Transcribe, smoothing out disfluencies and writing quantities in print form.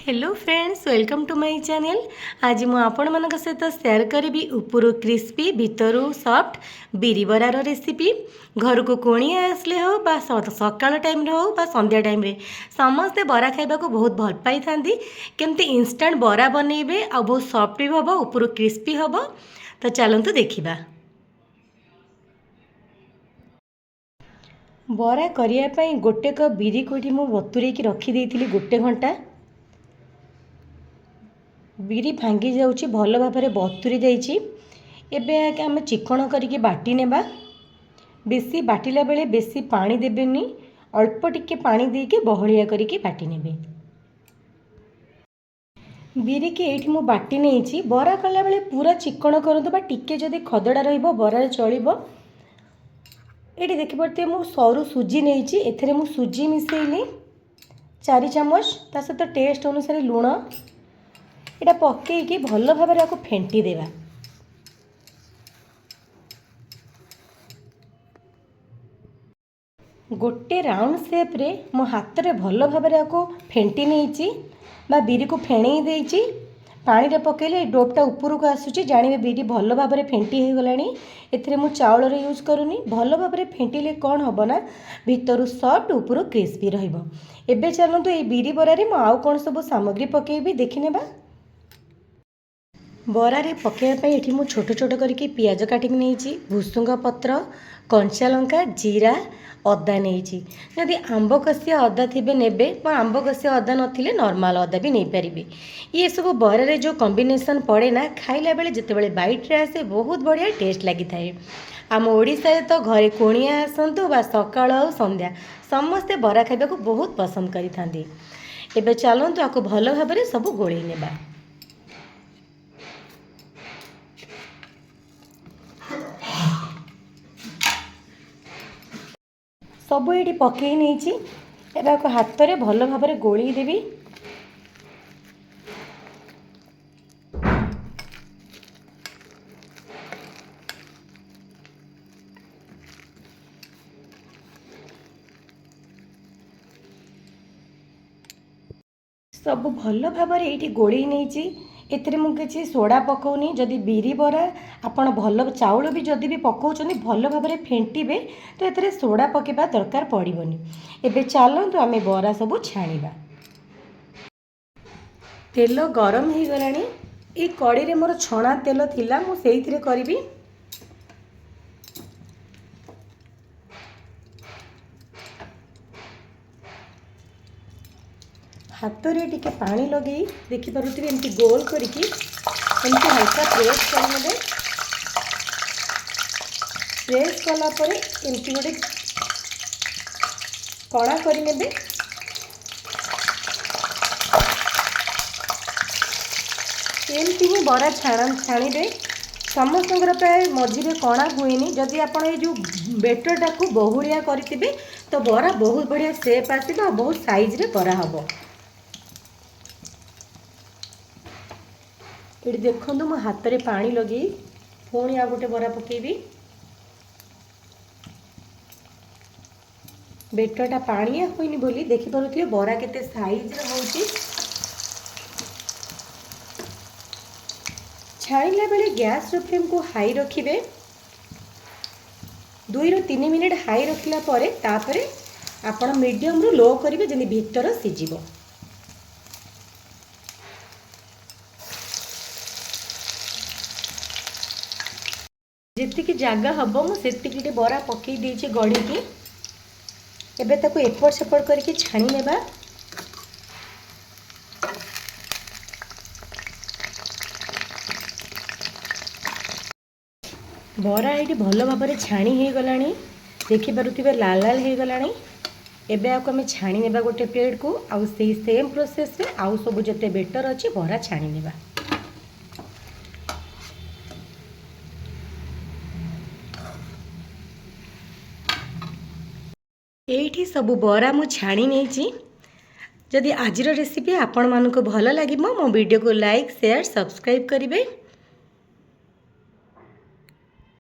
Hello friends, welcome to my channel. आज मु आपण मानक सहित शेयर करी उपरू क्रिस्पी भितरू सॉफ्ट बिरी बरार रेसिपी। घर को कोणिया आसले हो बा सकाळ टाइम हो बा संध्या टाइम रे समस्ते बरा खाइबा को बहुत भल पाई थांती। केमती इंस्टेंट बरा बनइबे आ बहुत सॉफ्ट भी हबो, उपरू क्रिस्पी हबो। तो चलंतु देखिबा। बरा करिया पई गोटे कप बिरी कोठी मु बतुरे की रखी देइथिली गोटे घंटा। बिरी भांगी जाऊँगी भल भाव बतुरी जाइए। एवं आम चिकण करके बाटी नेबा। बेसी बाटिला बेले बेसी पानी देबेनी, अल्प टिके पानी देके बहलिया करके बाटी नेबे। बिरी के एठी मु बाटी नेइछि। बरा कला बेले पूरा चिकण करंतु बा टिके जदि खदड़ा रहिबो बरा चलिबो। एठी देखि परते मु सरू सुजी नेइछि। एथिरे मु सुजी मिसेइली 4 चम्मच, ता सहित टेस्ट अनुसार लूण एटा पकेइकी भल भाव में फेंटी देवा। गोटे राउंड शेप रे मो हाथ रे भल भाव में फेंटी नहीं बा बिरी को फेणई देइछि। पानी रे पकेले डोपटा ऊपर को आसुची, जानवे बिरी भल भाव में फेंटी हो गलानी। एथिरे मु चाउल रे यूज करूनी। भल भाव में फेंटिले कौन हबो ना भितरु सॉफ्ट ऊपर क्रिस्पी रहिबो। एबे चलंतु ए बिरी बरा रे मु आउ कोन सब सामग्री पकेइबी देखिनेबा। बरारे पकाइवाई ये मुझे छोट छोट करके पियाज काटिक नहीं, भुसुंग पत्र, कंचा लंका, जीरा, अदा नहीं। जदि आंब कषिया अदा थे ने, आंब कषिया अदा नथिले नॉर्मल अदा भी नहीं पारे। ये सब बरारे जो कॉम्बिनेशन पड़े ना खाइला बेले जितेबाला बाइट रे आसे बहुत बढ़िया टेस्ट लगी थाए। आम ओडिशा तो घरे कोणिया आसतु बा सकाळ आ संध्या समस्ते बरा खाइबा को बहुत पसंद करि थांती। एबे चलंतु आको भल भाव में सब गोळेई नेबा। सबू ये पकई नहीं एवं हाथ में भल भाव में गोली देवी। सब भल भाव में ये गोली नहीं। एथिरे मु किसी सोडा पकाउनी। जदि बिरी बरा आपण भल चाउल भी जदि भी पकाउछनी भल भाव में फेंटिबे तो एथिरे सोडा पकेबा दरकार पड़िबनी। एबे चलंतु आमे बरा सब छाणीबा। तेल गरम हो गलानी। ए कड़ी रे मोर छणा तेल थिला, मु सेइथिरे करिबी। हाथ रे टिके पानी लगे देखि पारुथिबे एमती गोल करिकी एमती हल्का प्रेस करनेबे। प्रेस कला परे एमती गोटे कड़ा करनेबे। एमती ही बरा छाणीबे। समस्त प्राय मझे कणा हुए। जदि आप जो बेटरटा को बहुड़िया करेंगे तो बरा बहुत बढ़िया सेप आसो, बहुत साइज रे करा हबो। ये देखो मो हाथ में पानी लगे पुणी आ गोटे बरा पकेबी। बेटरटा पानिया होइनी बोली देखिपे बरा केते साइज रे होउची। छाणिला बेले गैस फ्लेम को हाई रखिबे। 2 ରୁ 3 मिनिट हाई रखिला परे तापरे आपण मीडियम रु लो करिवे जेनी भीतर सिजिबो। जेतिकी जगह हम मुझे बरा पकई देइछे गढ़ी की। एबे ताको एपट सेपट करके छाणी नेबा। बरा ये भल भाव में छाणी हो गलानी। देखि पारुथिबे लाल लाल हो गलानी। एबे आको आमे छाणी नेबा गोटे प्लेट को। आउ सेही सेम प्रोसेस रे आउ सब जते बेटर अछि बरा छाणी नेबा। एठी सब बरा मु छाणी नहीं। जदि आजिर रेसिपी आपण मानको भल लागिबो मो वीडियो को लाइक शेयर सब्सक्राइब करिवे।